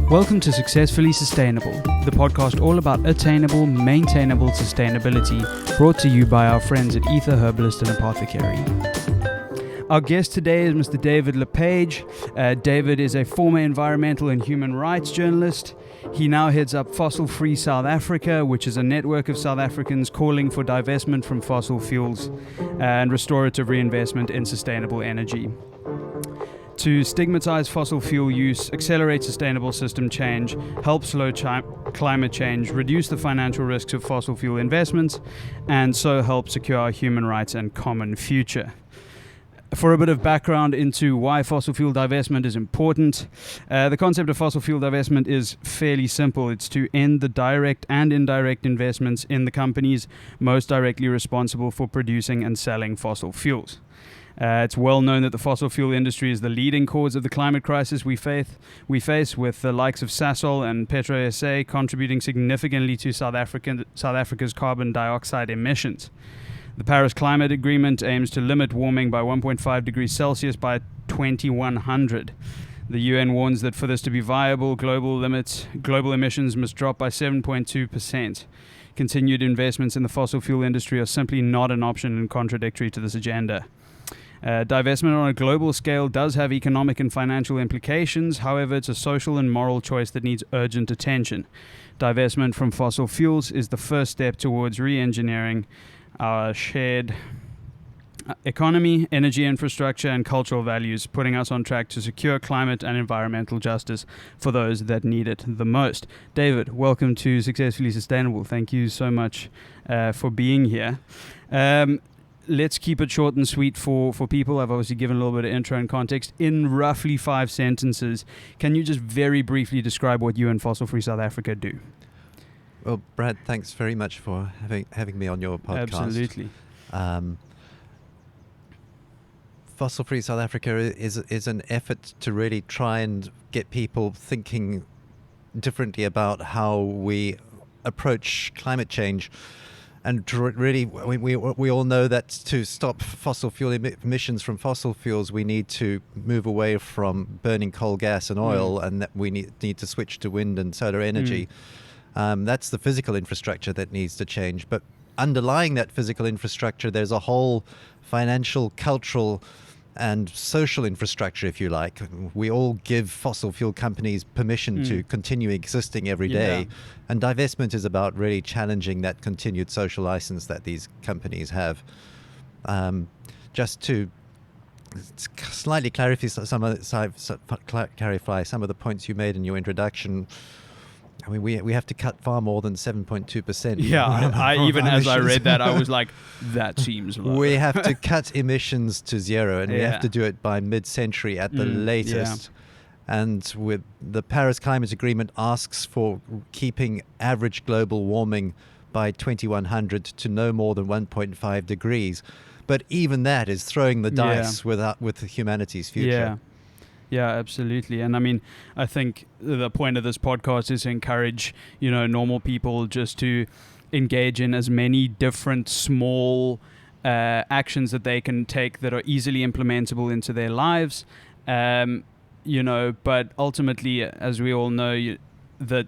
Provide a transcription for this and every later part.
Welcome to Successfully Sustainable, the podcast all about attainable, maintainable sustainability, brought to you by our friends at Ether Herbalist and Apothecary. Our guest today is Mr. David LePage. David is a former environmental and human rights journalist. He now heads up Fossil Free South Africa, which is a network of South Africans calling for divestment from fossil fuels and restorative reinvestment in sustainable energy. To stigmatize fossil fuel use, accelerate sustainable system change, help slow climate change, reduce the financial risks of fossil fuel investments, and so help secure our human rights and common future. For a bit of background into why fossil fuel divestment is important, the concept of fossil fuel divestment is fairly simple. It's to end the direct and indirect investments in the companies most directly responsible for producing and selling fossil fuels. It's well known that the fossil fuel industry is the leading cause of the climate crisis we face, with the likes of Sasol and PetroSA contributing significantly to South Africa's carbon dioxide emissions. The Paris Climate Agreement aims to limit warming by 1.5 degrees Celsius by 2100. The UN warns that for this to be viable, global emissions must drop by 7.2%. Continued investments in the fossil fuel industry are simply not an option and contradictory to this agenda. Divestment on a global scale does have economic and financial implications. However, it's a social and moral choice that needs urgent attention. Divestment from fossil fuels is the first step towards re-engineering our shared economy, energy infrastructure, and cultural values, putting us on track to secure climate and environmental justice for those that need it the most. David, welcome to Successfully Sustainable. Thank you so much for being here. Let's keep it short and sweet for people. I've obviously given a little bit of intro and context. In roughly 5 sentences, can you just very briefly describe what you and Fossil Free South Africa do? Well, Brad, thanks very much for having me on your podcast. Absolutely. Fossil Free South Africa is an effort to really try and get people thinking differently about how we approach climate change. And to really, we all know that to stop fossil fuel emissions from fossil fuels, we need to move away from burning coal, gas, and oil, and that we need to switch to wind and solar energy. That's the physical infrastructure that needs to change. But underlying that physical infrastructure, there's a whole financial, cultural, and social infrastructure, if you like. We all give fossil fuel companies permission to continue existing every day. And divestment is about really challenging that continued social license that these companies have. Just to slightly clarify some of the points you made in your introduction, I mean, we have to cut far more than 7.2%. Yeah, I even as I read that, I was like, that seems low. We have to cut emissions to zero, and we have to do it by mid-century at the latest. And with the Paris Climate Agreement asks for keeping average global warming by 2100 to no more than 1.5 degrees. But even that is throwing the dice with humanity's future. Yeah, absolutely. And I mean, I think the point of this podcast is to encourage, normal people just to engage in as many different small actions that they can take that are easily implementable into their lives. But ultimately, as we all know, that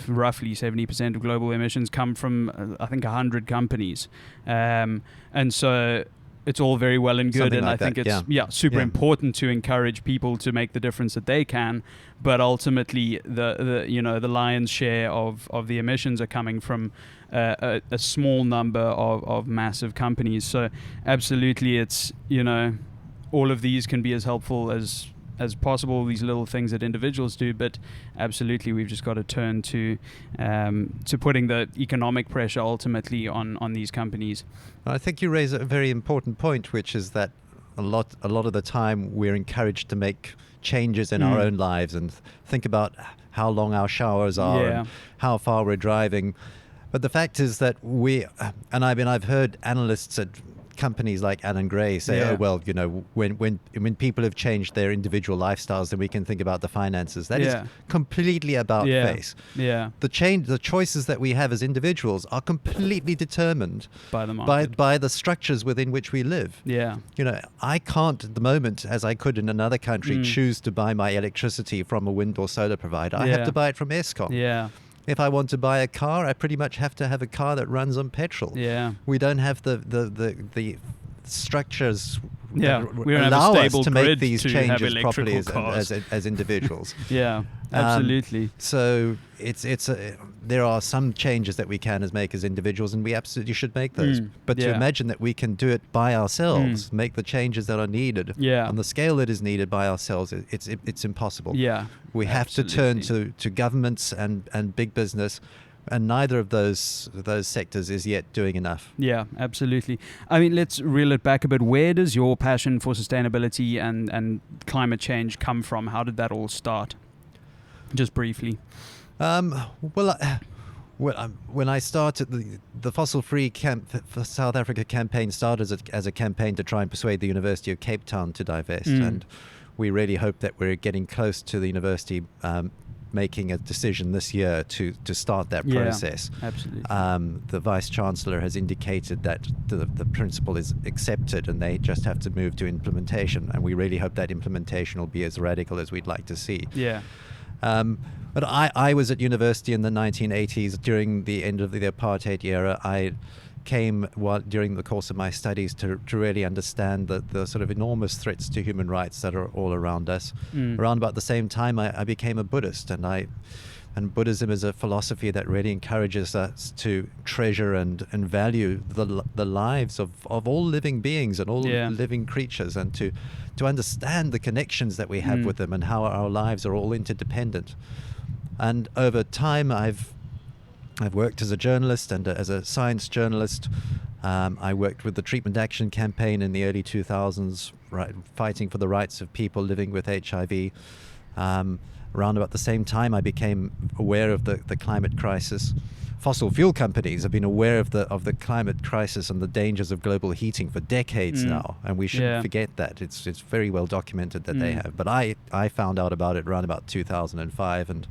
roughly 70% of global emissions come from, I think, 100 companies. And so it's all very well and good, something and like I think it's super important to encourage people to make the difference that they can. But ultimately, the lion's share of the emissions are coming from a small number of massive companies. So absolutely, it's all of these can be as helpful as possible, these little things that individuals do, but absolutely we've just got to turn to putting the economic pressure ultimately on these companies. I think you raise a very important point, which is that a lot of the time we're encouraged to make changes in our own lives and think about how long our showers are and how far we're driving. But the fact is that I've heard analysts at companies like Allen Gray say, Yeah. oh, well, when people have changed their individual lifestyles, then we can think about the finances. That is Yeah. completely about Yeah. face. Yeah. The choices that we have as individuals are completely determined By the market. by the structures within which we live. Yeah. I can't at the moment, as I could in another country, choose to buy my electricity from a wind or solar provider. I have Yeah. to buy it from ESCOM. Yeah. If I want to buy a car, I pretty much have to have a car that runs on petrol. Yeah. We don't have the structures Yeah, that we don't have a allow stable us to make grid these to have changes properly electrical as individuals. Yeah, absolutely. So there are some changes that we can make as individuals, and we absolutely should make those. But to Yeah. imagine that we can do it by ourselves, make the changes that are needed on the scale that is needed by ourselves, it's impossible. Yeah, We have to turn to governments and big business, and neither of those sectors is yet doing enough. Yeah, absolutely. I mean, let's reel it back a bit. Where does your passion for sustainability and climate change come from? How did that all start? Just briefly. When I started, the fossil-free for South Africa campaign started as a campaign to try and persuade the University of Cape Town to divest, and we really hope that we're getting close to the university making a decision this year to start that process. Absolutely. The Vice-Chancellor has indicated that the principle is accepted and they just have to move to implementation, and we really hope that implementation will be as radical as we'd like to see. Yeah. But I was at university in the 1980s during the end of the apartheid era. I came during the course of my studies to really understand the sort of enormous threats to human rights that are all around us. Around about the same time, I became a Buddhist, and Buddhism is a philosophy that really encourages us to treasure and value the lives of all living beings and all living creatures, and to understand the connections that we have with them and how our lives are all interdependent. And over time, I've worked as a journalist and as a science journalist. I worked with the Treatment Action Campaign in the early 2000s, fighting for the rights of people living with HIV. Around about the same time, I became aware of the climate crisis. Fossil fuel companies have been aware of the climate crisis and the dangers of global heating for decades now, and we shouldn't forget that. It's very well documented that they have. But I found out about it around about 2005, and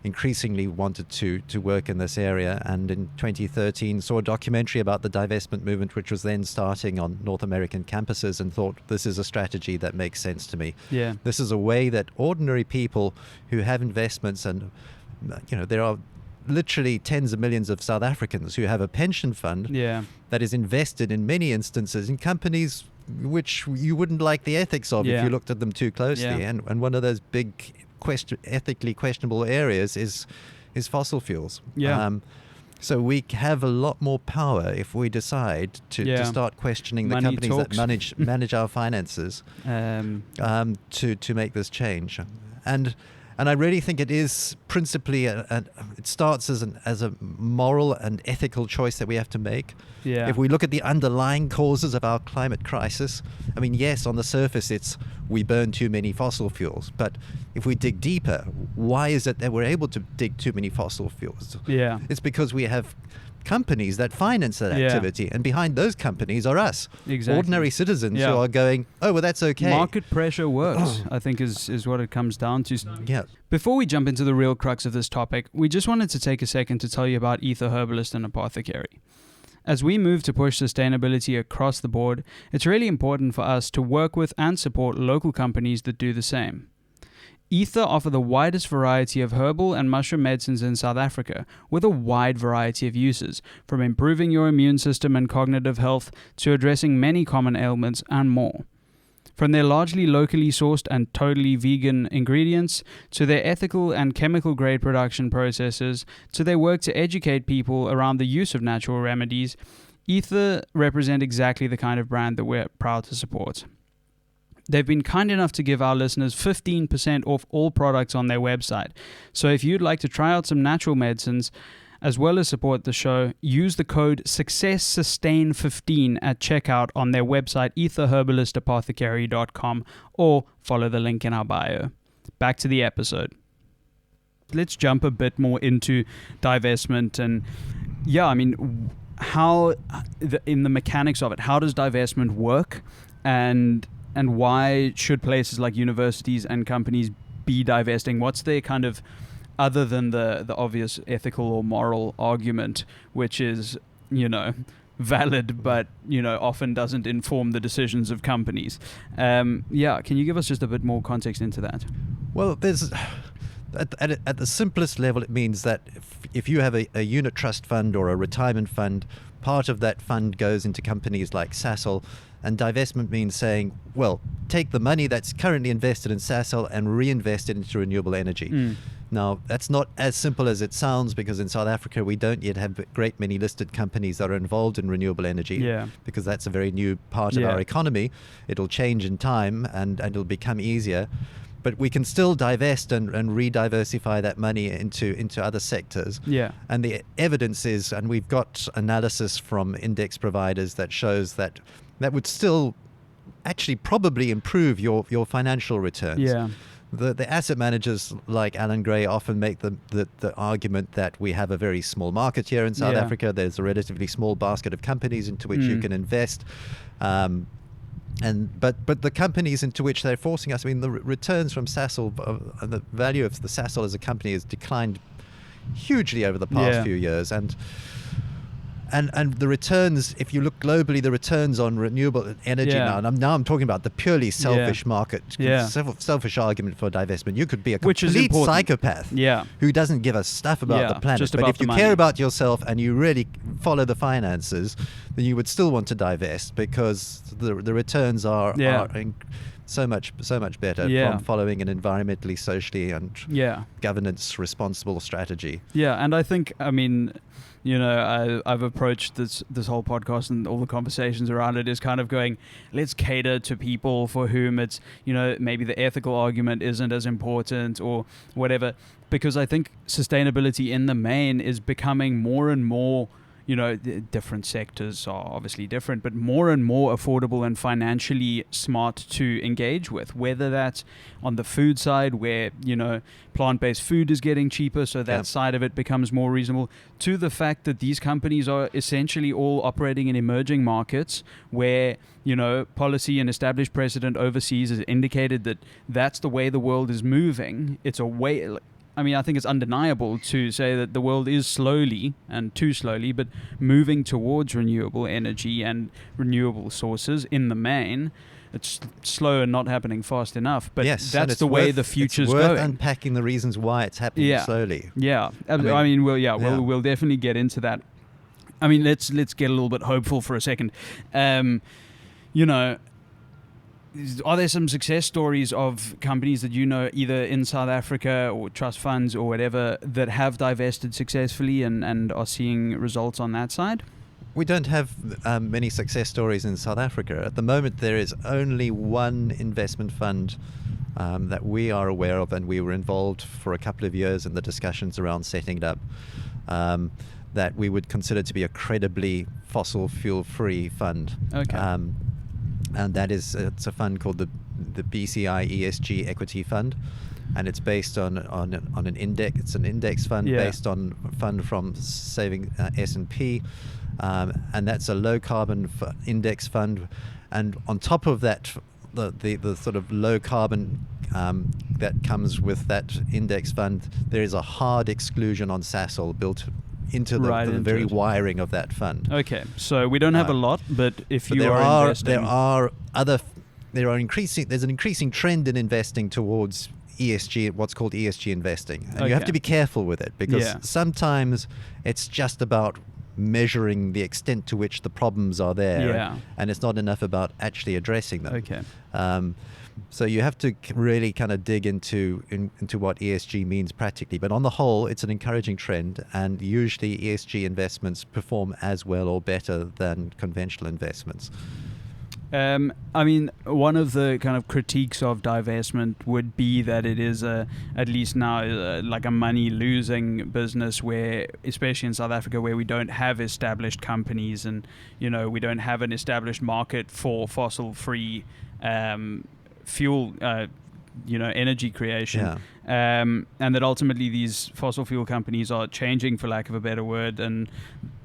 increasingly wanted to work in this area, and in 2013 saw a documentary about the divestment movement, which was then starting on North American campuses, and thought, this is a strategy that makes sense to me. Yeah. This is a way that ordinary people who have investments, and there are literally tens of millions of South Africans who have a pension fund that is invested in many instances in companies which you wouldn't like the ethics of if you looked at them too closely. And one of those big ethically questionable areas is fossil fuels. So we have a lot more power if we decide to start questioning the companies that manage our finances to make this change. And I really think it is principally it starts as a moral and ethical choice that we have to make. If we look at the underlying causes of our climate crisis, I mean, yes, on the surface it's we burn too many fossil fuels, but if we dig deeper, why is it that we're able to dig too many fossil fuels? It's because we have companies that finance that activity, and behind those companies are us, ordinary citizens who are going, oh, well, that's okay. Market pressure works, I think is what it comes down to. Yeah. Before we jump into the real crux of this topic, we just wanted to take a second to tell you about Ether Herbalist and Apothecary. As we move to push sustainability across the board, it's really important for us to work with and support local companies that do the same. Ether offer the widest variety of herbal and mushroom medicines in South Africa, with a wide variety of uses, from improving your immune system and cognitive health to addressing many common ailments and more. From their largely locally sourced and totally vegan ingredients, to their ethical and chemical grade production processes, to their work to educate people around the use of natural remedies, Ether represent exactly the kind of brand that we're proud to support. They've been kind enough to give our listeners 15% off all products on their website. So if you'd like to try out some natural medicines, as well as support the show, use the code SUCCESSUSTAIN15 at checkout on their website, etherherbalistapothecary.com, or follow the link in our bio. Back to the episode. Let's jump a bit more into divestment. And I mean, how in the mechanics of it, how does divestment work, and why should places like universities and companies be divesting? What's their kind of, other than the obvious ethical or moral argument, which is, valid, but often doesn't inform the decisions of companies. Can you give us just a bit more context into that? Well, there's at the simplest level, it means that if you have a unit trust fund or a retirement fund, part of that fund goes into companies like Sasol, and divestment means saying, well, take the money that's currently invested in Sasol and reinvest it into renewable energy. Now, that's not as simple as it sounds, because in South Africa, we don't yet have a great many listed companies that are involved in renewable energy, because that's a very new part of our economy. It'll change in time and it'll become easier. But we can still divest and re-diversify that money into other sectors. And the evidence is, and we've got analysis from index providers that shows that would still actually probably improve your financial returns. The asset managers like Alan Gray often make the argument that we have a very small market here in South Africa. There's a relatively small basket of companies into which you can invest. But the companies into which they're forcing us, I mean, the returns from Sasol, the value of the Sasol as a company has declined hugely over the past few years, and the returns, if you look globally, the returns on renewable energy now, and I'm talking about the purely selfish market, selfish argument for divestment. You could be a complete psychopath who doesn't give a stuff about the planet, but if you care about yourself and you really follow the finances, then you would still want to divest, because the returns are so much better from following an environmentally, socially, and governance responsible strategy. And I think, I mean, I've approached this whole podcast and all the conversations around it is kind of going, let's cater to people for whom it's, maybe the ethical argument isn't as important or whatever, because I think sustainability in the main is becoming more and more, different sectors are obviously different, but more and more affordable and financially smart to engage with, whether that's on the food side where, plant-based food is getting cheaper, so that side of it becomes more reasonable, to the fact that these companies are essentially all operating in emerging markets where, policy and established precedent overseas has indicated that that's the way the world is moving. It's a way... I mean, I think it's undeniable to say that the world is slowly, and too slowly, but moving towards renewable energy and renewable sources in the main. It's slow and not happening fast enough, but that's the way the future's going. It's worth unpacking the reasons why it's happening slowly. We'll definitely get into that. I mean, let's get a little bit hopeful for a second. Are there some success stories of companies that either in South Africa or trust funds or whatever that have divested successfully and are seeing results on that side? We don't have many success stories in South Africa. At the moment, there is only one investment fund that we are aware of, and we were involved for a couple of years in the discussions around setting it up, that we would consider to be a credibly fossil fuel-free fund. And that is, it's a fund called the BCI ESG Equity Fund, and it's based on an index. It's an index fund based on a fund from Saving S&P, and that's a low carbon index fund. And on top of that, the sort of low carbon that comes with that index fund, there is a hard exclusion on Sasol built into the very wiring of that fund. Okay, so we don't have a lot, but if you are investing... There's an increasing trend in investing towards ESG, what's called ESG investing. And you have to be careful with it, because sometimes it's just about measuring the extent to which the problems are there, and it's not enough about actually addressing them. So you have to really kind of dig into what ESG means practically. But on the whole, it's an encouraging trend, and usually ESG investments perform as well or better than conventional investments. I mean, one of the kind of critiques of divestment would be that it is at least now like a money-losing business, where, especially in South Africa, where we don't have established companies and, we don't have an established market for fossil-free fuel energy creation. Yeah. And that ultimately these fossil fuel companies are changing, for lack of a better word, and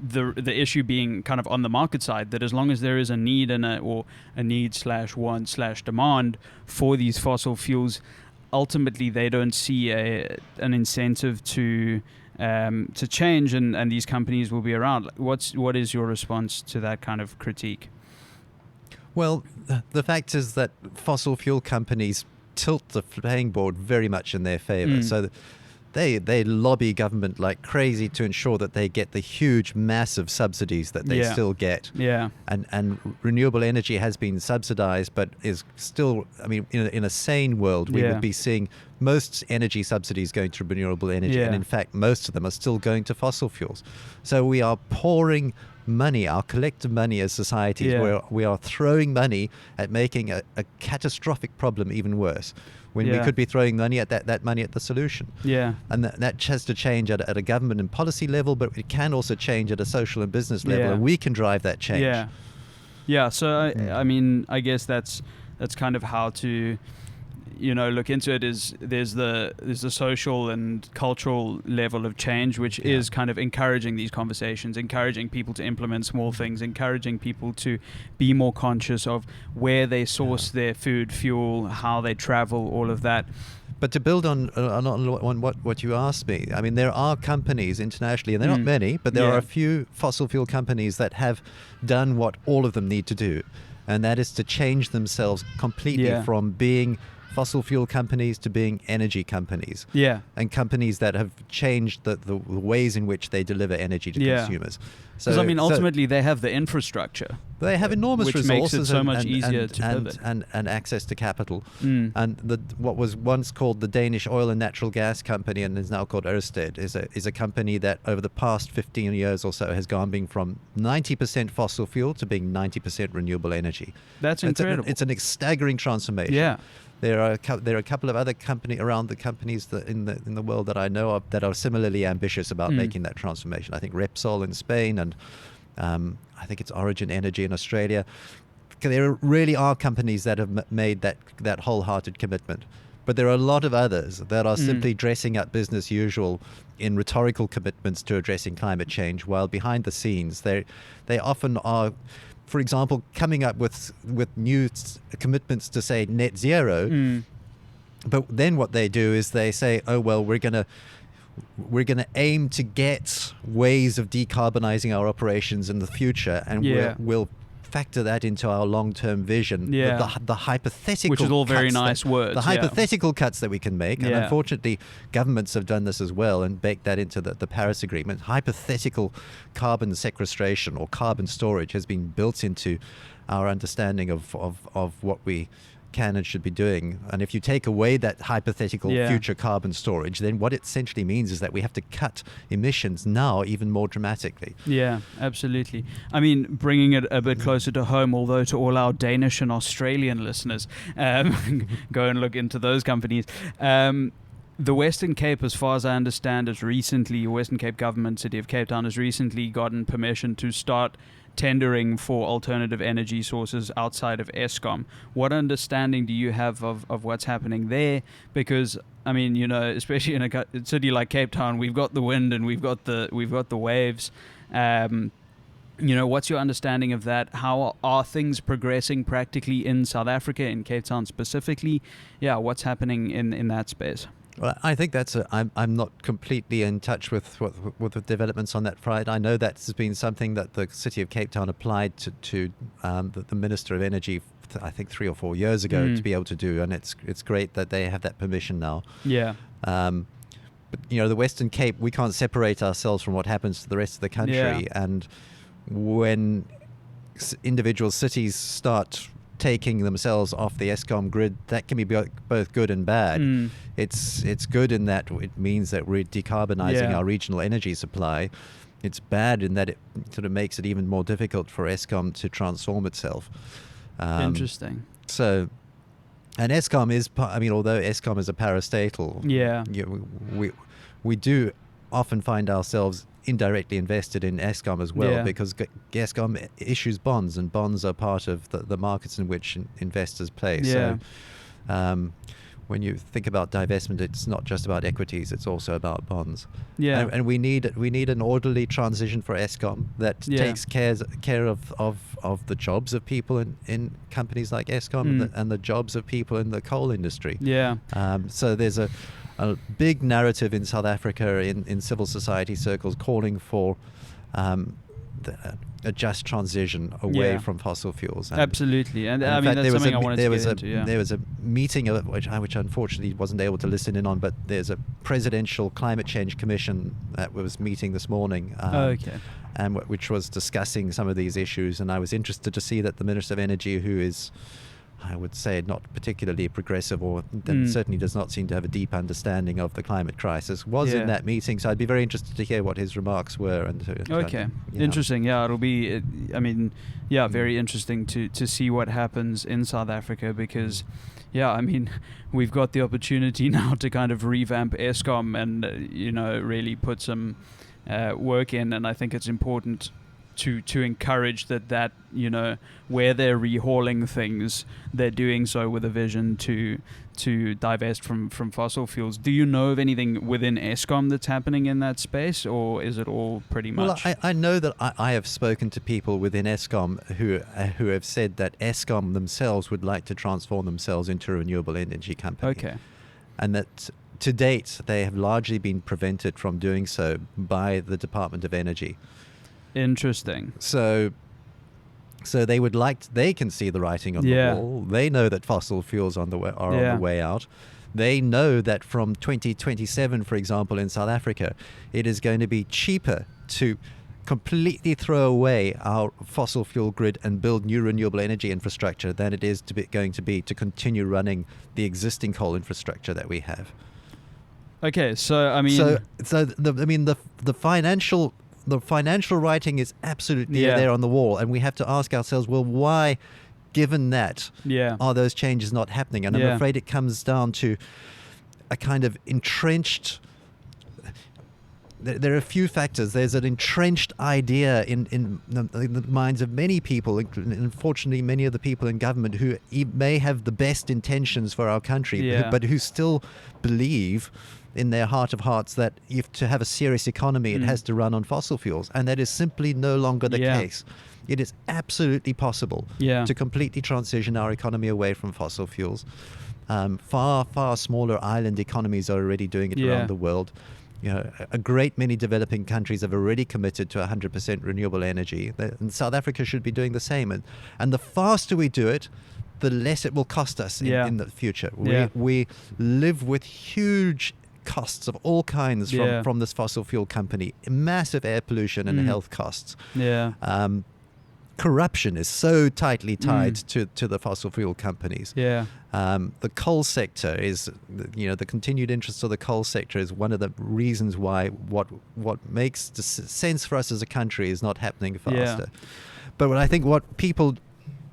the issue being kind of on the market side, that as long as there is a need and a need/want/demand for these fossil fuels, ultimately they don't see an incentive to change, and these companies will be around. What is your response to that kind of critique? Well, the fact is that fossil fuel companies tilt the playing board very much in their favor. So they lobby government like crazy to ensure that they get the huge, massive subsidies that they still get. Yeah. And renewable energy has been subsidized, but is still, in a sane world, we would be seeing most energy subsidies going to renewable energy. Yeah. And in fact, most of them are still going to fossil fuels. So we are pouring money, our collective money as societies, where we are throwing money at making a catastrophic problem even worse, when we could be throwing money at that money at the solution. Yeah. And that has to change at a government and policy level, but it can also change at a social and business level, and we can drive that change. Yeah. Yeah. So I guess that's kind of how to look into it. Is there's the social and cultural level of change, which is kind of encouraging these conversations, encouraging people to implement small things, encouraging people to be more conscious of where they source their food, fuel, how they travel, all of that. But to build on what you asked me, there are companies internationally, and they're not many, but there are a few fossil fuel companies that have done what all of them need to do, and that is to change themselves completely from being fossil fuel companies to being energy companies. Yeah. And companies that have changed the ways in which they deliver energy to consumers. Because ultimately they have the infrastructure. They have enormous which resources, makes it so much easier to pivot. And access to capital. And what was once called the Danish Oil and Natural Gas Company, and is now called Ørsted, is a company that over the past 15 years or so has gone being from 90% fossil fuel to being 90% renewable energy. That's incredible. It's a staggering transformation. Yeah. There are a couple of other companies that in the world that I know of that are similarly ambitious about making that transformation. I think Repsol in Spain, and I think it's Origin Energy in Australia. There really are companies that have made that wholehearted commitment. But there are a lot of others that are simply dressing up business usual in rhetorical commitments to addressing climate change, while behind the scenes they often are, for example, coming up with new commitments to say net zero, but then what they do is they say, oh well, we're gonna aim to get ways of decarbonizing our operations in the future, and we'll factor that into our long-term vision. The hypothetical, which is all very nice words. The hypothetical cuts that we can make, and unfortunately, governments have done this as well and baked that into the Paris Agreement. Hypothetical carbon sequestration or carbon storage has been built into our understanding of what we can and should be doing. And if you take away that hypothetical future carbon storage, then what it essentially means is that we have to cut emissions now even more dramatically. Yeah, absolutely. Bringing it a bit closer to home, although to all our Danish and Australian listeners, go and look into those companies. The Western Cape, as far as I understand, Western Cape government, City of Cape Town, has recently gotten permission to start tendering for alternative energy sources outside of Eskom. What understanding do you have of what's happening there? Because especially in a city like Cape Town, we've got the wind and we've got the waves. What's your understanding of that? How are things progressing practically in South Africa, in Cape Town specifically? Yeah, what's happening in that space? Well, I think I'm not completely in touch with the developments on that front. I know that's been something that the City of Cape Town applied to the Minister of Energy, I think 3 or 4 years ago, to be able to do, and it's great that they have that permission now. Yeah. But the Western Cape, we can't separate ourselves from what happens to the rest of the country, and when individual cities start taking themselves off the Eskom grid, that can be both good and bad. It's good in that it means that we're decarbonising our regional energy supply. It's bad in that it sort of makes it even more difficult for Eskom to transform itself. Interesting. So, and Eskom is, although Eskom is a parastatal, we do often find ourselves indirectly invested in Eskom as well, because Eskom issues bonds, and bonds are part of the markets in which investors play. So when you think about divestment, it's not just about equities; it's also about bonds. Yeah. And we need an orderly transition for Eskom that takes care of the jobs of people in companies like Eskom and the jobs of people in the coal industry. Yeah. So there's a big narrative in South Africa in civil society circles calling for a just transition away from fossil fuels. Absolutely, and I mean that's something I wanted to get into. Yeah. There was a meeting which unfortunately wasn't able to listen in on, but there's a presidential climate change commission that was meeting this morning. And which was discussing some of these issues, and I was interested to see that the Minister of Energy, who is, I would say, not particularly progressive, or certainly does not seem to have a deep understanding of the climate crisis, was in that meeting. So I'd be very interested to hear what his remarks were. And interesting. Yeah, it'll be. Very interesting to see what happens in South Africa, because, we've got the opportunity now to kind of revamp Eskom and really put some work in, and I think it's important to encourage that where they're rehauling things, they're doing so with a vision to divest from fossil fuels. Do you know of anything within Eskom that's happening in that space, or is it all pretty much? Well, I know that I have spoken to people within Eskom who have said that Eskom themselves would like to transform themselves into a renewable energy company. Okay. And that to date they have largely been prevented from doing so by the Department of Energy. Interesting. So they can see the writing on the wall. They know that fossil fuels are on the way out. They know that from 2027, for example, in South Africa, it is going to be cheaper to completely throw away our fossil fuel grid and build new renewable energy infrastructure than it is going to be to continue running the existing coal infrastructure that we have. Okay, so I mean, the financial writing is absolutely there on the wall, and we have to ask ourselves, well, why, given that, are those changes not happening? And I'm afraid it comes down to a kind of entrenched. There are a few factors. There's an entrenched idea in the minds of many people, unfortunately many of the people in government who may have the best intentions for our country, but who still believe in their heart of hearts that if to have a serious economy, it has to run on fossil fuels. And that is simply no longer the case. It is absolutely possible to completely transition our economy away from fossil fuels. Far, far smaller island economies are already doing it around the world. A great many developing countries have already committed to 100% renewable energy. And South Africa should be doing the same. And the faster we do it, the less it will cost us in the future. We live with huge costs of all kinds from this fossil fuel company, massive air pollution and health costs. Corruption is so tightly tied to the fossil fuel companies. The coal sector is, the continued interest of the coal sector is one of the reasons why what makes sense for us as a country is not happening faster. But I think what people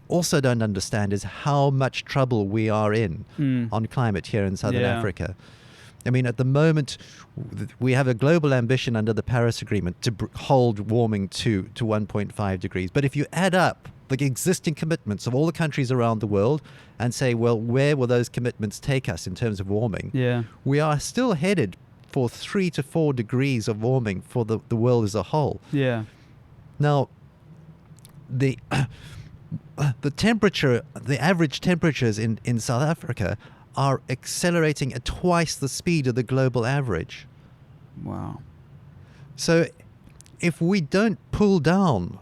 also don't understand is how much trouble we are in on climate here in Southern Africa. I mean, at the moment, we have a global ambition under the Paris Agreement to hold warming to 1.5 degrees. But if you add up the existing commitments of all the countries around the world and say, well, where will those commitments take us in terms of warming? We are still headed for 3 to 4 degrees of warming for the world as a whole. Now, the average temperatures in South Africa are accelerating at twice the speed of the global average. Wow. So if we don't pull down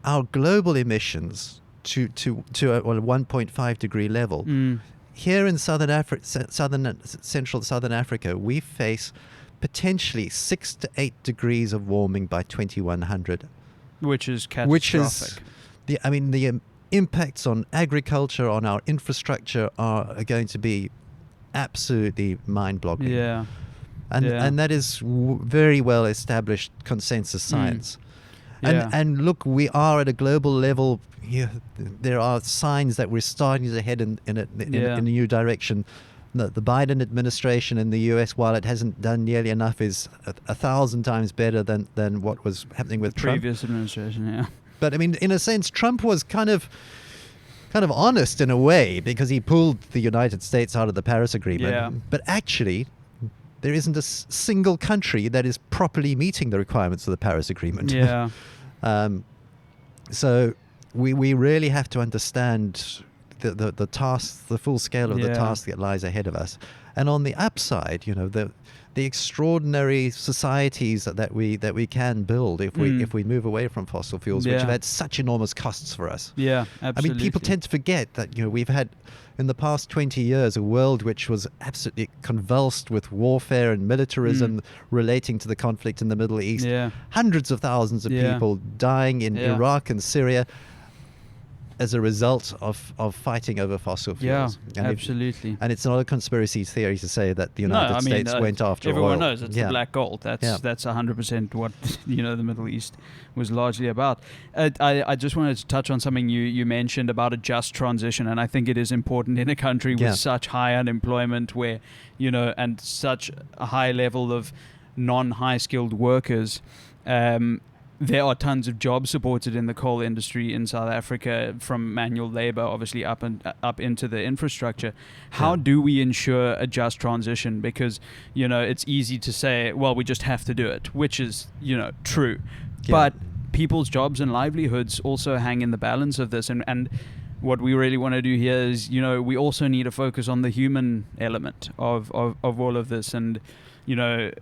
our global emissions to a 1.5 degree level, here in central Southern Africa, we face potentially 6 to 8 degrees of warming by 2100. Which is catastrophic. The impacts on agriculture, on our infrastructure are going to be absolutely mind-boggling. And that is very well established consensus science. And look, we are at a global level. There are signs that we're starting to head in a new direction. The Biden administration in the US, while it hasn't done nearly enough, is 1,000 times better than what was happening with Trump. Previous administration, But I mean, in a sense, Trump was kind of kind of honest in a way, because he pulled the United States out of the Paris Agreement. Yeah. But actually, there isn't a single country that is properly meeting the requirements of the Paris Agreement. Yeah. So we really have to understand the task, the full scale of the task that lies ahead of us. And on the upside, the extraordinary societies that we can build if we move away from fossil fuels, which have had such enormous costs for us. Yeah, absolutely. I mean, people tend to forget that we've had in the past 20 years a world which was absolutely convulsed with warfare and militarism relating to the conflict in the Middle East. Yeah. Hundreds of thousands of people dying in Iraq and Syria as a result of fighting over fossil fuels. Yeah, absolutely. And it's not a conspiracy theory to say that the United States went after everyone oil. knows it's the black gold. That's 100% what the Middle East was largely about. I just wanted to touch on something you mentioned about a just transition, and I think it is important in a country with such high unemployment, where and such a high level of non-high skilled workers. There are tons of jobs supported in the coal industry in South Africa, from manual labor, obviously, up into the infrastructure. How do we ensure a just transition? Because, it's easy to say, well, we just have to do it, which is, true. Yeah. But people's jobs and livelihoods also hang in the balance of this. And what we really want to do here is, we also need to focus on the human element of all of this. And the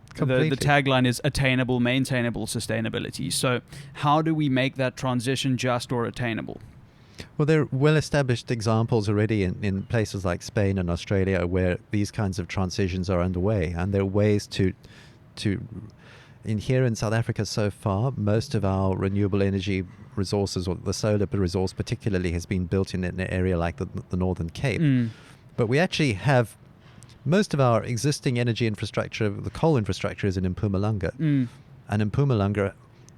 tagline is attainable, maintainable sustainability. So how do we make that transition just or attainable? Well, there are well-established examples already in places like Spain and Australia where these kinds of transitions are underway, and there are ways to in here in South Africa so far, most of our renewable energy resources, or the solar resource particularly, has been built in an area like the Northern Cape. But we actually have most of our existing energy infrastructure, the coal infrastructure, is in Mpumalanga. And Mpumalanga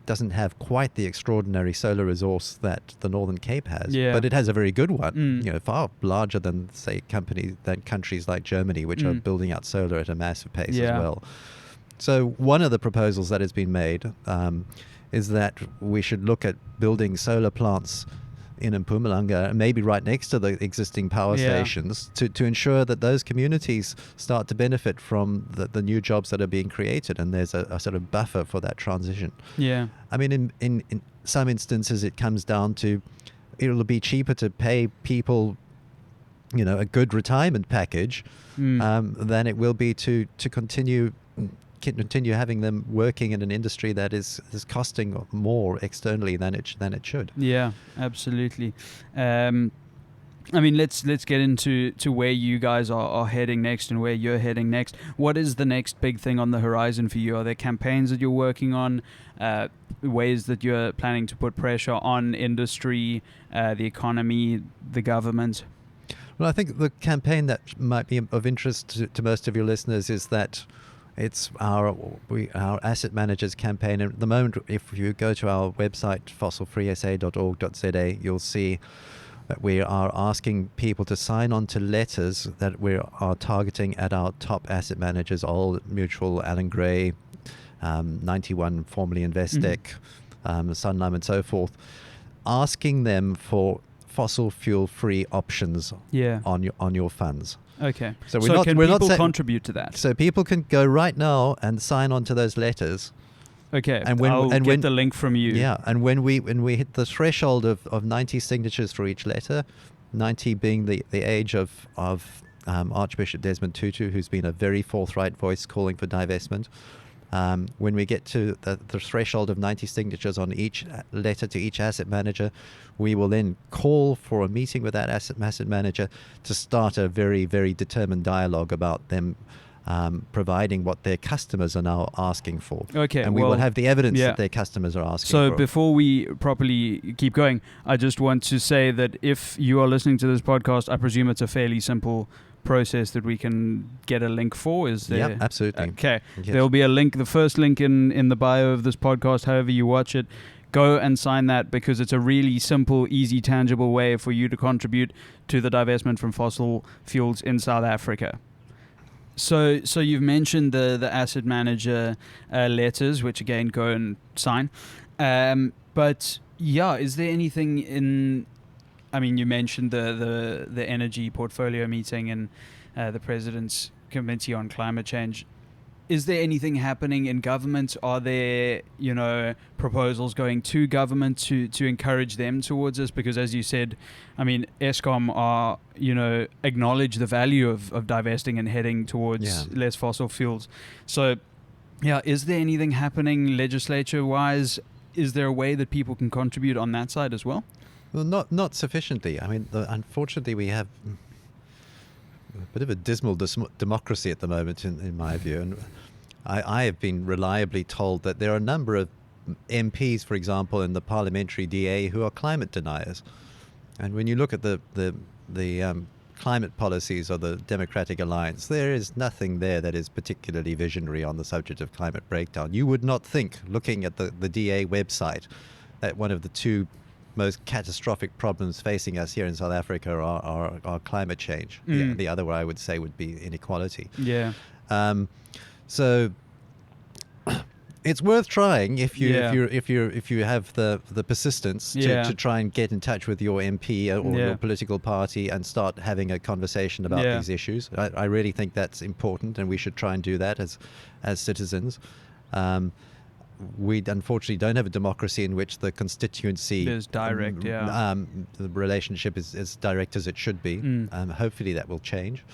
doesn't have quite the extraordinary solar resource that the Northern Cape has, but it has a very good one, far larger than, say, countries like Germany, which are building out solar at a massive pace as well. So one of the proposals that has been made is that we should look at building solar plants in Mpumalanga, maybe right next to the existing power stations, to ensure that those communities start to benefit from the new jobs that are being created, and there's a sort of buffer for that transition. I mean, in some instances it comes down to it'll be cheaper to pay people a good retirement package than it will be to continue having them working in an industry that is costing more externally than it should. Yeah, absolutely. I mean, let's get into where you guys are heading next and where you're heading next. What is the next big thing on the horizon for you? Are there campaigns that you're working on, ways that you're planning to put pressure on industry, the economy, the government? Well, I think the campaign that might be of interest to most of your listeners is that it's our asset managers campaign. And at the moment, if you go to our website, fossilfreesa.org.za, you'll see that we are asking people to sign on to letters that we are targeting at our top asset managers, Old Mutual, Allan Gray, 91, formerly Investec, Sanlam, and so forth, asking them for fossil fuel-free options on your funds. Okay. So people contribute to that? So people can go right now and sign on to those letters. Okay. I'll get the link from you. Yeah. And when we hit the threshold of 90 signatures for each letter, 90 being the age of Archbishop Desmond Tutu, who's been a very forthright voice calling for divestment. When we get to the threshold of 90 signatures on each letter to each asset manager, we will then call for a meeting with that asset manager to start a very, very determined dialogue about them providing what their customers are now asking for. Okay, and we will have the evidence that their customers are asking for. So before we properly keep going, I just want to say that if you are listening to this podcast, I presume it's a fairly simple process that we can get a link for. Is there? Yeah, absolutely. Okay. Yes. There'll be a link, the first link in the bio of this podcast, however you watch it. Go and sign that, because it's a really simple, easy, tangible way for you to contribute to the divestment from fossil fuels in South Africa. So you've mentioned the asset manager letters, which again, go and sign. But yeah, is there anything I mean, you mentioned the energy portfolio meeting and the President's Committee on Climate Change. Is there anything happening in government? Are there, proposals going to government to encourage them towards this? Because as you said, I mean, Eskom are, acknowledge the value of divesting and heading towards less fossil fuels. So, yeah, is there anything happening legislature-wise? Is there a way that people can contribute on that side as well? Well, not sufficiently. I mean, unfortunately, we have a bit of a dismal democracy at the moment, in my view. And I have been reliably told that there are a number of MPs, for example, in the parliamentary DA who are climate deniers. And when you look at the climate policies of the Democratic Alliance, there is nothing there that is particularly visionary on the subject of climate breakdown. You would not think, looking at the DA website, that one of the two most catastrophic problems facing us here in South Africa are climate change. The other one I would say would be inequality. Yeah. So it's worth trying if you have the persistence to try and get in touch with your MP or your political party and start having a conversation about these issues. I really think that's important, and we should try and do that as citizens. We unfortunately don't have a democracy in which the constituency is direct. The relationship is as direct as it should be. Hopefully that will change.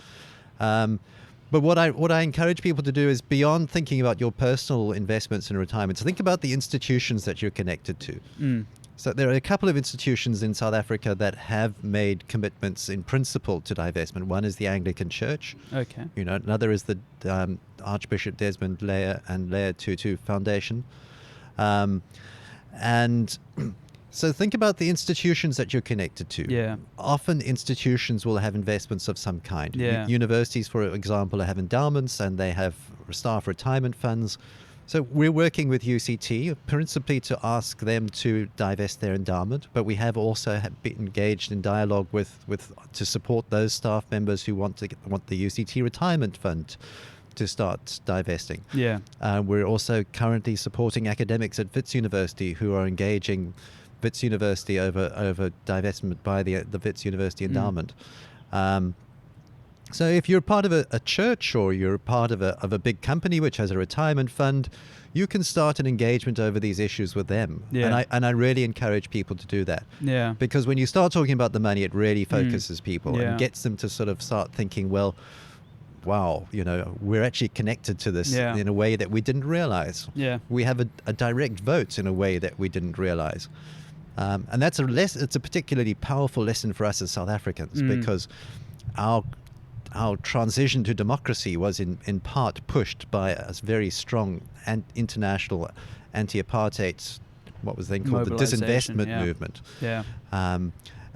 But what I encourage people to do is, beyond thinking about your personal investments and retirements, think about the institutions that you're connected to. So there are a couple of institutions in South Africa that have made commitments in principle to divestment. One is the Anglican Church. Okay. Another is the Archbishop Desmond and Leah Tutu Foundation. And so think about the institutions that you're connected to. Yeah. Often institutions will have investments of some kind. Yeah. Universities, for example, have endowments, and they have staff retirement funds. So we're working with UCT principally to ask them to divest their endowment, but we have also been engaged in dialogue with to support those staff members who want the UCT retirement fund to start divesting. Yeah. We're also currently supporting academics at Wits University who are engaging Wits University over divestment by the Wits University endowment. So if you're part of a church, or you're part of a big company which has a retirement fund, you can start an engagement over these issues with them. Yeah. And I really encourage people to do that. Yeah. Because when you start talking about the money, it really focuses people Yeah. and gets them to sort of start thinking, well, wow, we're actually connected to this in a way that we didn't realize. Yeah. We have a direct vote in a way that we didn't realize. And it's a particularly powerful lesson for us as South Africans, because our transition to democracy was in part pushed by a very strong international anti-apartheid, what was then called the disinvestment movement. Yeah.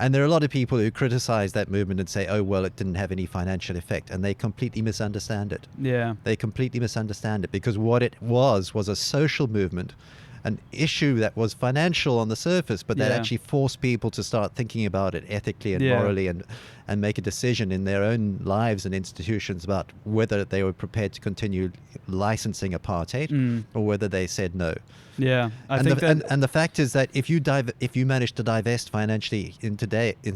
And there are a lot of people who criticize that movement and say, oh, well, it didn't have any financial effect. And they completely misunderstand it. Yeah. They completely misunderstand it, because what it was a social movement, an issue that was financial on the surface, but that actually forced people to start thinking about it ethically and morally, and make a decision in their own lives and institutions about whether they were prepared to continue licensing apartheid or whether they said no. Yeah, and the fact is that if you manage to divest financially in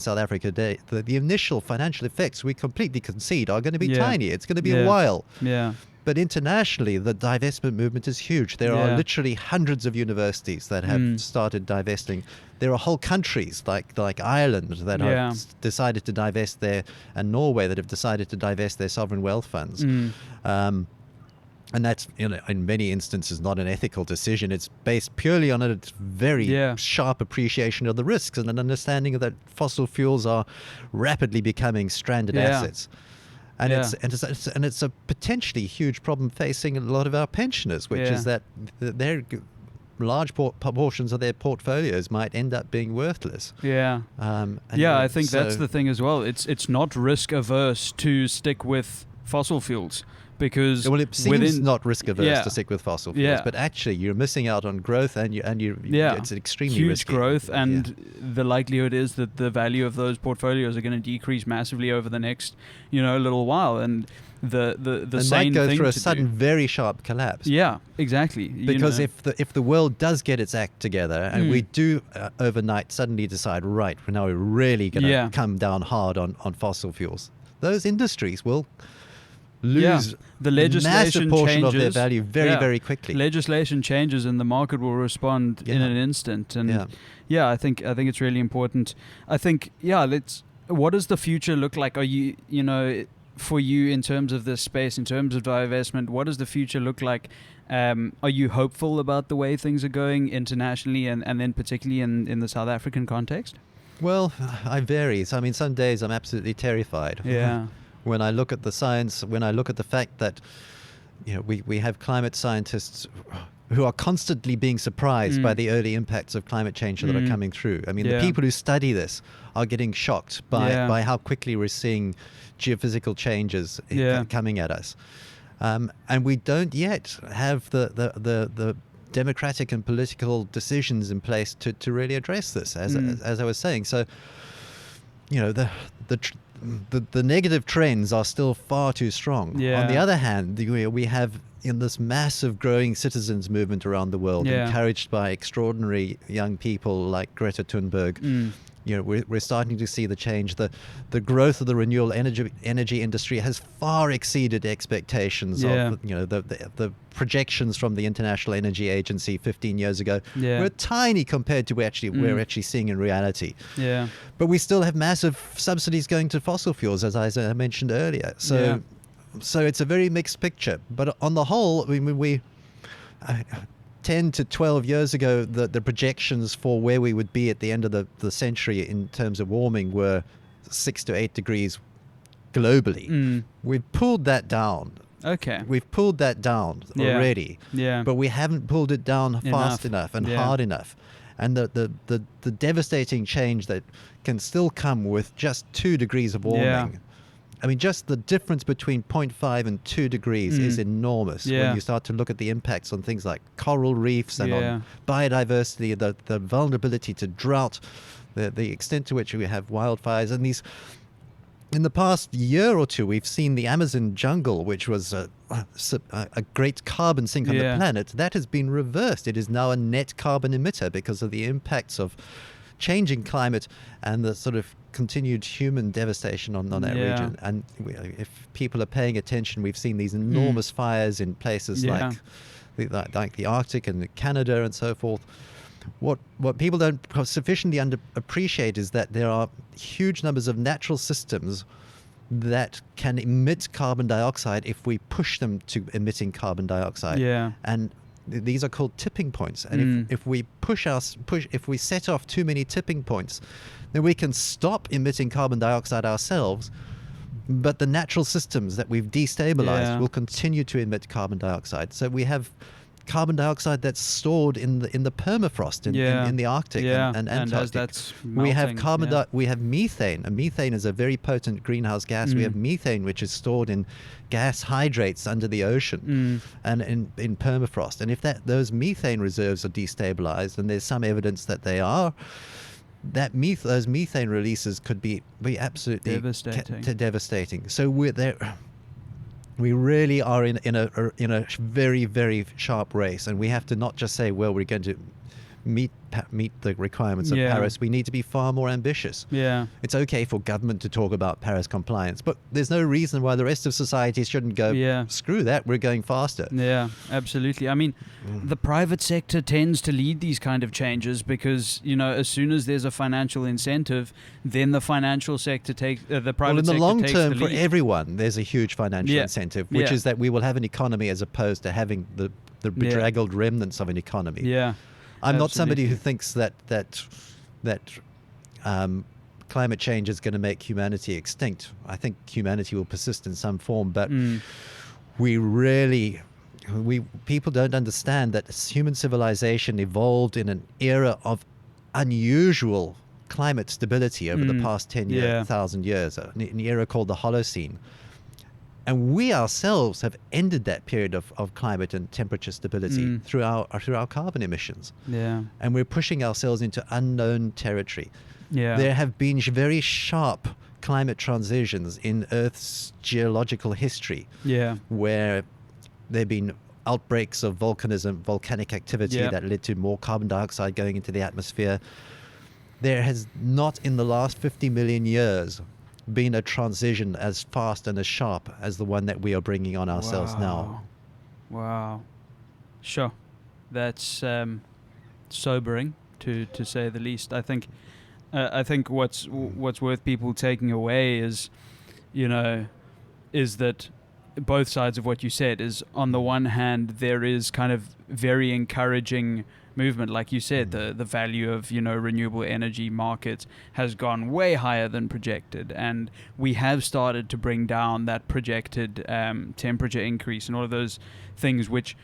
South Africa today, the initial financial effects, we completely concede, are going to be tiny. It's going to be a while. Yeah. But internationally, the divestment movement is huge. There are literally hundreds of universities that have started divesting. There are whole countries like Ireland that have decided to divest and Norway that have decided to divest their sovereign wealth funds. And that's, in many instances, not an ethical decision. It's based purely on a very sharp appreciation of the risks and an understanding that fossil fuels are rapidly becoming stranded assets. And it's a potentially huge problem facing a lot of our pensioners, which is that their large portions of their portfolios might end up being worthless. Yeah. I think that's the thing as well. It's not risk averse to stick with fossil fuels, because well, it seems not risk averse to stick with fossil fuels, but actually you're missing out on growth, and it's extremely huge risky. growth, and the likelihood is that the value of those portfolios are going to decrease massively over the next little while, and the and sane might go thing through a to sudden, do. very sharp collapse. Yeah, exactly. Because if the world does get its act together, and we do overnight suddenly decide, right, now we're really going to come down hard on fossil fuels, those industries will lose the legislation massive portion changes, of their value very quickly. Legislation changes, and the market will respond in an instant. And I think it's really important. I think what does the future look like? Are you for you in terms of this space, in terms of divestment, what does the future look like? Are you hopeful about the way things are going internationally, and then particularly in the South African context? Well, it varies. I mean, some days I'm absolutely terrified. Yeah. When I look at the science, when I look at the fact that we have climate scientists who are constantly being surprised by the early impacts of climate change that are coming through. I mean, the people who study this are getting shocked by how quickly we're seeing geophysical changes coming at us. And we don't yet have the democratic and political decisions in place to really address this, as I was saying. So, the negative trends are still far too strong. On the other hand, we have this massive growing citizens movement around the world, encouraged by extraordinary young people like Greta Thunberg. We're starting to see the change. The growth of the renewable energy industry has far exceeded expectations of the projections from the International Energy Agency 15 years ago. Were tiny compared to what we're actually seeing in reality. But we still have massive subsidies going to fossil fuels, as I mentioned earlier. So it's a very mixed picture. But on the whole, I mean, 10 to 12 years ago, the projections for where we would be at the end of the century in terms of warming were 6 to 8 degrees globally. We've pulled that down. Okay. We've pulled that down already. But we haven't pulled it down fast enough and hard enough. And the devastating change that can still come with just 2 degrees of warming. I mean, just the difference between 0.5 and 2 degrees is enormous when you start to look at the impacts on things like coral reefs and on biodiversity, the vulnerability to drought, the extent to which we have wildfires. And these, in the past year or two, we've seen the Amazon jungle, which was a great carbon sink on the planet. That has been reversed. It is now a net carbon emitter because of the impacts of changing climate and the sort of continued human devastation on that region. And if people are paying attention, we've seen these enormous fires in places like the Arctic and Canada and so forth. What people don't sufficiently appreciate is that there are huge numbers of natural systems that can emit carbon dioxide if we push them to emitting carbon dioxide. And these are called tipping points. And if we if we set off too many tipping points, then we can stop emitting carbon dioxide ourselves, but the natural systems that we've destabilized will continue to emit carbon dioxide. So we have carbon dioxide that's stored in the permafrost in the Arctic and Antarctic. We have we have methane, and methane is a very potent greenhouse gas. We have methane, which is stored in gas hydrates under the ocean and in permafrost. And if those methane reserves are destabilized, and there's some evidence that they are, those methane releases could be absolutely devastating. So we really are in a very, very sharp race, and we have to not just say, well, we're going to meet the requirements of Paris. We need to be far more ambitious. It's okay for government to talk about Paris compliance, but there's no reason why the rest of society shouldn't go, screw that, we're going faster. Absolutely. I mean, the private sector tends to lead these kind of changes because, as soon as there's a financial incentive, then the financial sector takes the private sector takes the lead. Well, in the long term, for everyone, there's a huge financial incentive, which is that we will have an economy as opposed to having the bedraggled remnants of an economy. I'm not somebody who thinks that climate change is going to make humanity extinct. I think humanity will persist in some form, but people don't understand that human civilization evolved in an era of unusual climate stability over the past 10,000 years, an era called the Holocene. And we ourselves have ended that period of climate and temperature stability through our carbon emissions. Yeah. And we're pushing ourselves into unknown territory. Yeah. There have been very sharp climate transitions in Earth's geological history. Yeah. Where there have been outbreaks of volcanic activity that led to more carbon dioxide going into the atmosphere. There has not in the last 50 million years been a transition as fast and as sharp as the one that we are bringing on ourselves now. Wow. Sure. That's sobering to say the least. I think what's worth people taking away is that both sides of what you said is, on the one hand, there is kind of very encouraging movement. Like you said, the value of, renewable energy markets has gone way higher than projected. And we have started to bring down that projected temperature increase and all of those things, which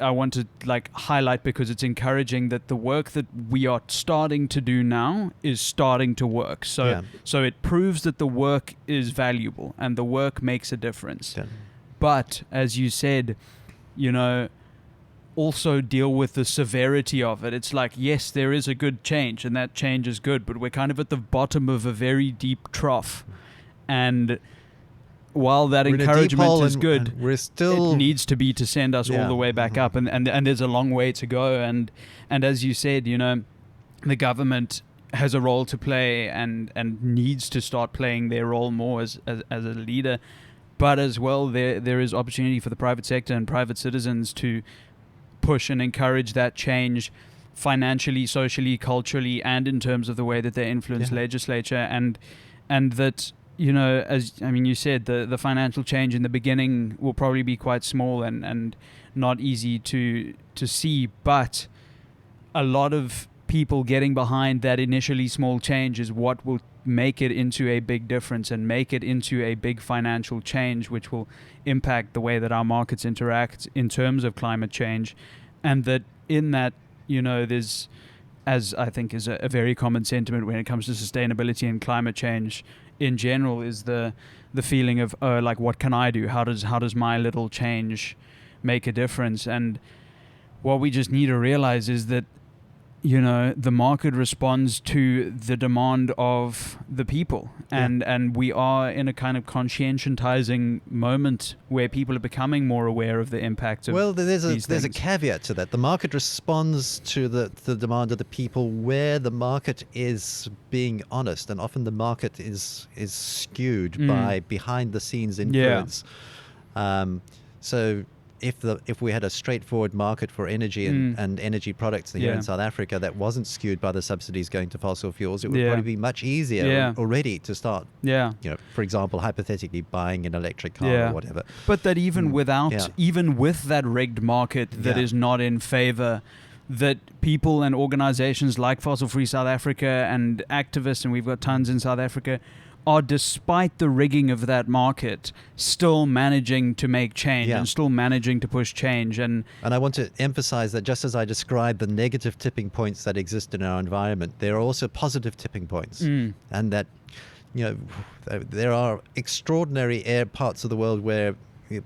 I want to highlight, because it's encouraging that the work that we are starting to do now is starting to work. So it proves that the work is valuable and the work makes a difference. Yeah. But as you said, also deal with the severity of it. It's like, yes, there is a good change and that change is good, but we're kind of at the bottom of a very deep trough. And while that encouragement is good, we're still, it needs to be to send us all the way back up, and there's a long way to go. And as you said, the government has a role to play and needs to start playing their role more as a leader. But as well, there is opportunity for the private sector and private citizens to push and encourage that change financially, socially, culturally, and in terms of the way that they influence legislature, and that, as you said, the financial change in the beginning will probably be quite small and not easy to see, but a lot of people getting behind that initially small change is what will make it into a big difference and make it into a big financial change, which will impact the way that our markets interact in terms of climate change. And that in that, there's, as I think is a very common sentiment when it comes to sustainability and climate change in general, is the feeling of, what can I do? How does my little change make a difference? And what we just need to realize is that, the market responds to the demand of the people, and we are in a kind of conscientizing moment where people are becoming more aware of the impact of there's these a caveat to that. The market responds to the demand of the people where the market is being honest, and often the market is skewed by behind the scenes influence. So if we had a straightforward market for energy and energy products here in South Africa that wasn't skewed by the subsidies going to fossil fuels, it would probably be much easier already to start, for example, hypothetically buying an electric car or whatever. But that even with that rigged market that is not in favor, that people and organizations like Fossil Free South Africa and activists, and we've got tons in South Africa, are, despite the rigging of that market, still managing to make change and still managing to push change. And I want to emphasize that just as I described the negative tipping points that exist in our environment, there are also positive tipping points. And that, there are extraordinary parts of the world where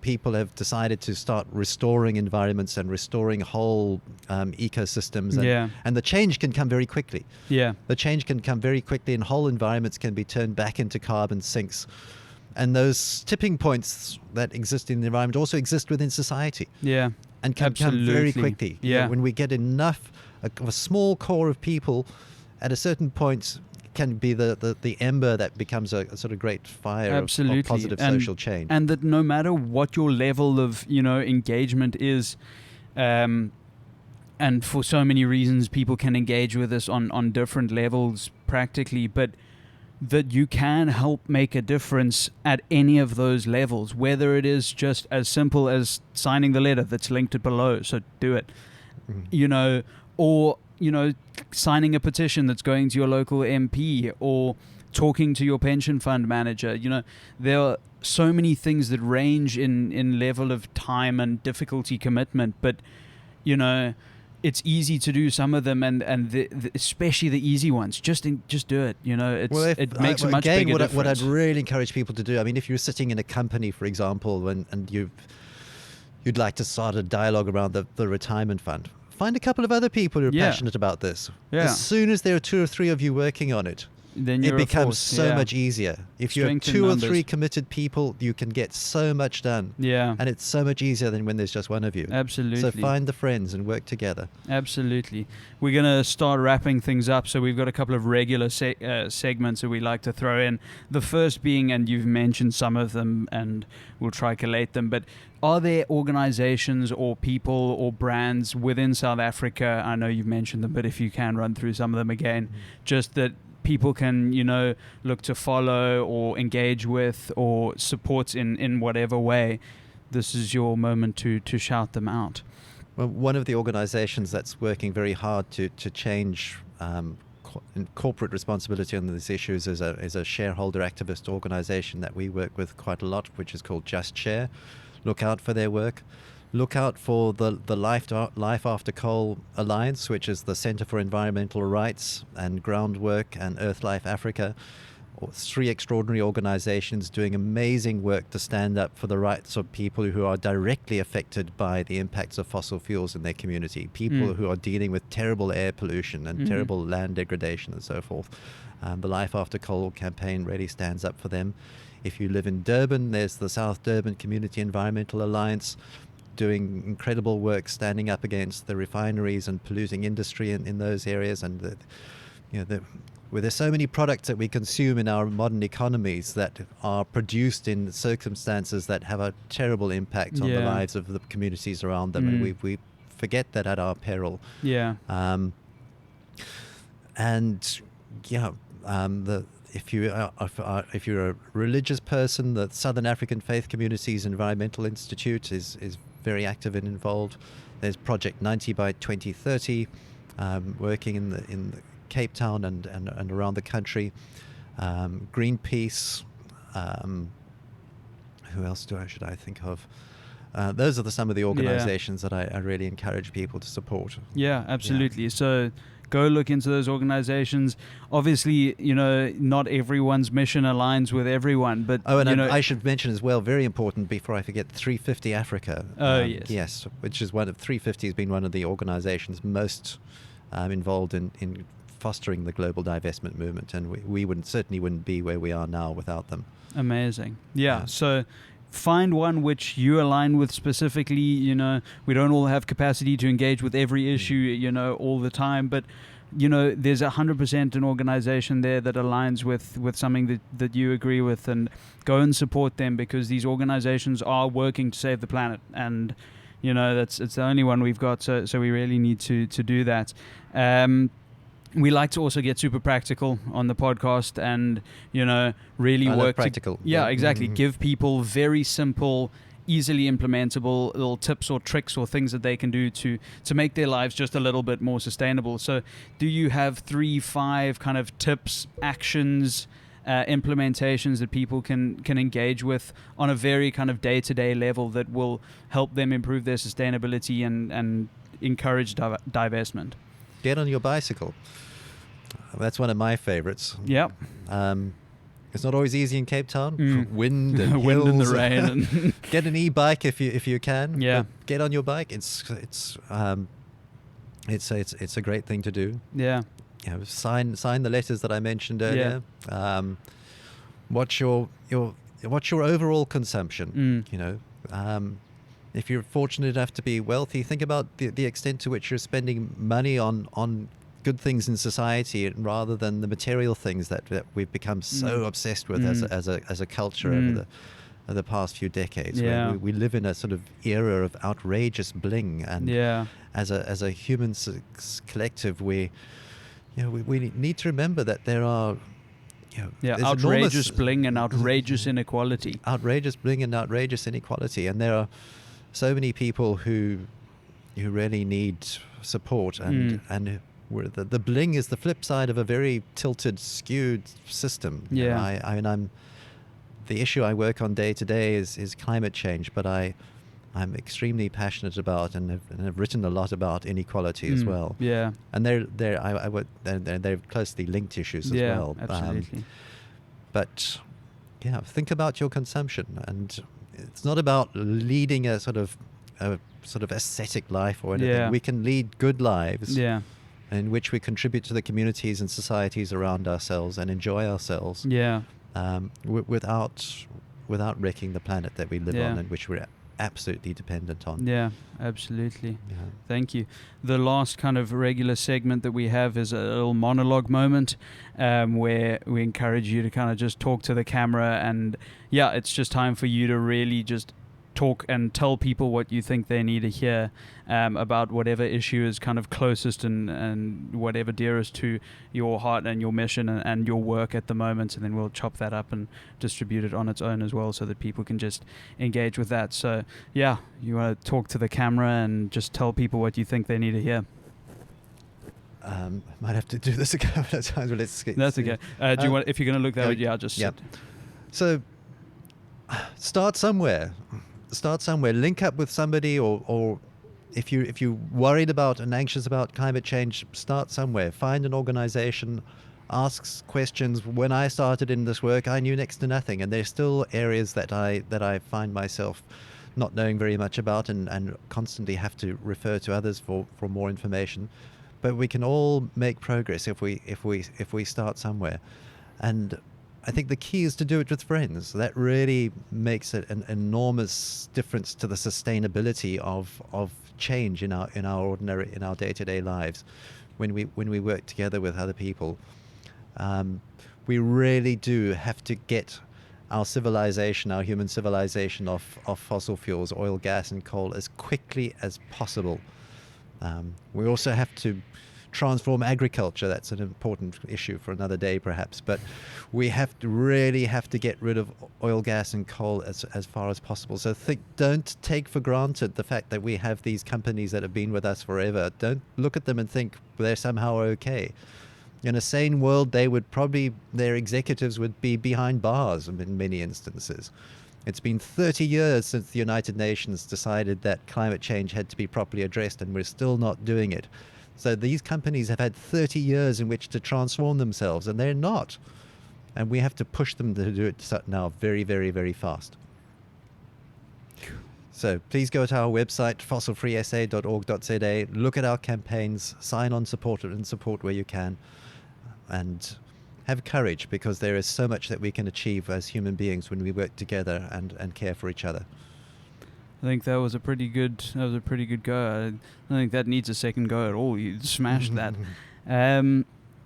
people have decided to start restoring environments and restoring whole ecosystems, and the change can come very quickly. The change can come very quickly, and whole environments can be turned back into carbon sinks. And those tipping points that exist in the environment also exist within society. And can come very quickly. When we get enough, a small core of people at a certain point can be the ember that becomes a sort of great fire of positive social change. And that no matter what your level of, engagement is, and for so many reasons people can engage with us on different levels practically, but that you can help make a difference at any of those levels, whether it is just as simple as signing the letter that's linked below, so do it, or signing a petition that's going to your local MP, or talking to your pension fund manager. There are so many things that range in level of time and difficulty commitment, but it's easy to do some of them, and especially the easy ones. Just do it. You know, it makes a much bigger difference. What I'd really encourage people to do, I mean, if you're sitting in a company, for example, and you'd like to start a dialogue around the retirement fund, find a couple of other people who are passionate about this. Yeah. As soon as there are 2 or 3 of you working on it, then it becomes so much easier. If you have 2 or 3 committed people, you can get so much done. Yeah. And it's so much easier than when there's just one of you. Absolutely. So find the friends and work together. Absolutely. We're going to start wrapping things up. So we've got a couple of regular segments that we like to throw in. The first being, and you've mentioned some of them, and we'll try collate them, but are there organizations or people or brands within South Africa? I know you've mentioned them, but if you can run through some of them again, just that people can, look to follow or engage with or support in whatever way. This is your moment to shout them out. Well, one of the organizations that's working very hard to change corporate responsibility on these issues is a shareholder activist organization that we work with quite a lot, which is called Just Share. Look out for their work. Look out for the Life After Coal Alliance, which is the Center for Environmental Rights and Groundwork and Earthlife Africa. 3 extraordinary organizations doing amazing work to stand up for the rights of people who are directly affected by the impacts of fossil fuels in their community, people who are dealing with terrible air pollution and terrible land degradation and so forth. The Life After Coal campaign really stands up for them. If you live in Durban, there's the South Durban Community Environmental Alliance, doing incredible work standing up against the refineries and polluting industry in those areas. And where there's so many products that we consume in our modern economies that are produced in circumstances that have a terrible impact on the lives of the communities around them, and we forget that at our peril. If you're a religious person, the Southern African Faith Communities Environmental Institute is very active and involved. There's Project 90 by 2030, working in the Cape Town and around the country. Greenpeace. Who else should I think of? Those are some of the organizations that I really encourage people to support. Yeah, absolutely. So go look into those organizations. Obviously, not everyone's mission aligns with everyone, but I should mention as well, very important before I forget, 350 Africa. Yes, which is 350 has been one of the organizations most involved in fostering the global divestment movement, and we certainly wouldn't be where we are now without them. Amazing. Yeah. So find one which you align with specifically. We don't all have capacity to engage with every issue, all the time, but there's 100% an organization there that aligns with something that you agree with, and go and support them, because these organizations are working to save the planet, and it's the only one we've got, so we really need to do that. We like to also get super practical on the podcast, and really work practical. Exactly. Give people very simple, easily implementable little tips or tricks or things that they can do to make their lives just a little bit more sustainable. So do you have 3-5 kind of tips, actions, implementations that people can engage with on a very kind of day-to-day level that will help them improve their sustainability and encourage divestment? Get on your bicycle. That's one of my favorites. Yep. It's not always easy in Cape Town. Wind and wind and the hills. rain. Get an e-bike if you can. Yeah. But get on your bike. It's a great thing to do. Yeah. Sign the letters that I mentioned earlier. Watch your overall consumption. If you're fortunate enough to be wealthy, think about the extent to which you're spending money on good things in society, rather than the material things that we've become so obsessed with as a culture over the past few decades. Yeah. We live in a sort of era of outrageous bling, and as a human collective, we need to remember that there are outrageous bling and outrageous inequality. Outrageous bling and outrageous inequality, and there are so many people who really need support, and where the bling is the flip side of a very tilted, skewed system. The issue I work on day to day is climate change, but I I'm extremely passionate about, and have written a lot about inequality as well. Yeah. And they're closely linked issues as well. Absolutely. But yeah, think about your consumption, and it's not about leading a sort of ascetic life or anything. Yeah. We can lead good lives. Yeah. In which we contribute to the communities and societies around ourselves and enjoy ourselves. Yeah. Without wrecking the planet that we live on, and which we're absolutely dependent on. Yeah, absolutely. Yeah. Thank you. The last kind of regular segment that we have is a little monologue moment, where we encourage you to kind of just talk to the camera, and it's just time for you to really just talk and tell people what you think they need to hear about whatever issue is kind of closest and whatever dearest to your heart and your mission and your work at the moment, and then we'll chop that up and distribute it on its own as well, so that people can just engage with that. So you want to talk to the camera and just tell people what you think they need to hear. Might have to do this a couple of times, but that's okay. Do you want, if you're going to look that way, just sit. So start somewhere. Link up with somebody, or if you're worried about and anxious about climate change, start somewhere. Find an organization, ask questions. When I started in this work, I knew next to nothing, and there's still areas that I find myself not knowing very much about, and constantly have to refer to others for more information. But we can all make progress if we start somewhere. And I think the key is to do it with friends. That really makes it an enormous difference to the sustainability of change in our day-to-day lives. When we work together with other people, we really do have to get our human civilization off fossil fuels, oil, gas, and coal as quickly as possible. We also have to transform agriculture. That's an important issue for another day, perhaps. But we have to get rid of oil, gas, and coal as far as possible. So don't take for granted the fact that we have these companies that have been with us forever. Don't look at them and think they're somehow okay. In a sane world, their executives would be behind bars in many instances. It's been 30 years since the United Nations decided that climate change had to be properly addressed, and we're still not doing it. So these companies have had 30 years in which to transform themselves, and they're not. And we have to push them to do it now very, very, very fast. So please go to our website, fossilfreesa.org.za, look at our campaigns, sign on, support where you can, and have courage, because there is so much that we can achieve as human beings when we work together and care for each other. I think that was a pretty good go. I don't think that needs a second go at all. You smashed that.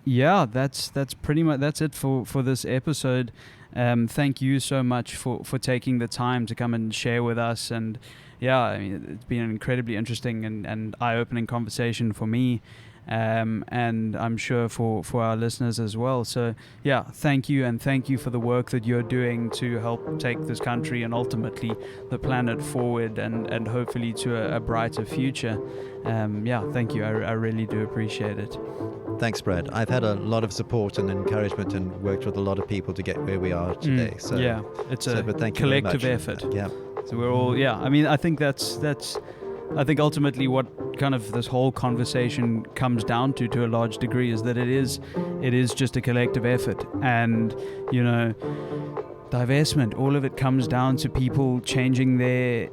That's pretty much it for this episode. Thank you so much for taking the time to come and share with us. And it's been an incredibly interesting and eye-opening conversation for me. And I'm sure for our listeners as well. So thank you, and thank you for the work that you're doing to help take this country and ultimately the planet forward and hopefully to a brighter future. Thank you. I really do appreciate it. Thanks, Brad. I've had a lot of support and encouragement and worked with a lot of people to get where we are today. It's a collective effort. Yeah. So we're all I think ultimately what kind of this whole conversation comes down to a large degree is that it is just a collective effort. And divestment, all of it comes down to people changing the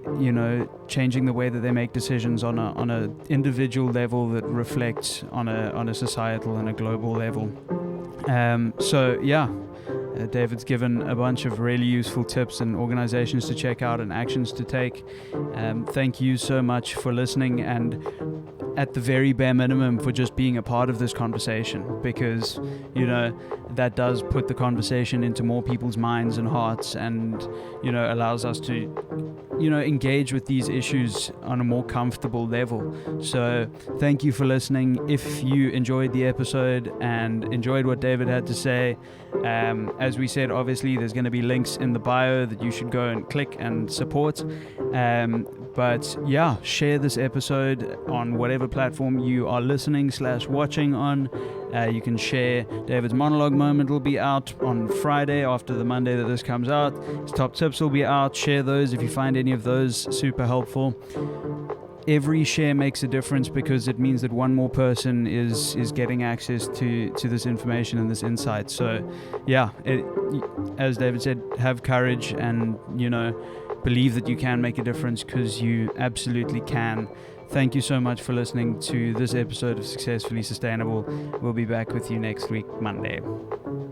way that they make decisions on a individual level that reflects on a societal and a global level. David's given a bunch of really useful tips and organizations to check out and actions to take. Thank you so much for listening, and at the very bare minimum for just being a part of this conversation, because that does put the conversation into more people's minds and hearts, and allows us to engage with these issues on a more comfortable level. So thank you for listening. If you enjoyed the episode and enjoyed what David had to say, As we said, obviously, there's going to be links in the bio that you should go and click and support. But yeah, share this episode on whatever platform you are listening / watching on. You can share David's monologue moment will be out on Friday after the Monday that this comes out. His top tips will be out. Share those if you find any of those super helpful. Every share makes a difference because it means that one more person is getting access to this information and this insight. So yeah, as David said, have courage and, believe that you can make a difference, because you absolutely can. Thank you so much for listening to this episode of Successfully Sustainable. We'll be back with you next week, Monday.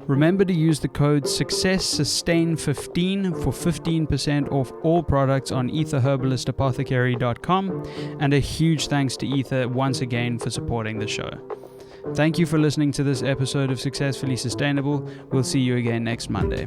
Remember to use the code SUCCESSSUSTAIN for 15% off all products on etherherbalistapothecary.com, and a huge thanks to Ether once again for supporting the show. Thank you for listening to this episode of Successfully Sustainable. We'll see you again next Monday.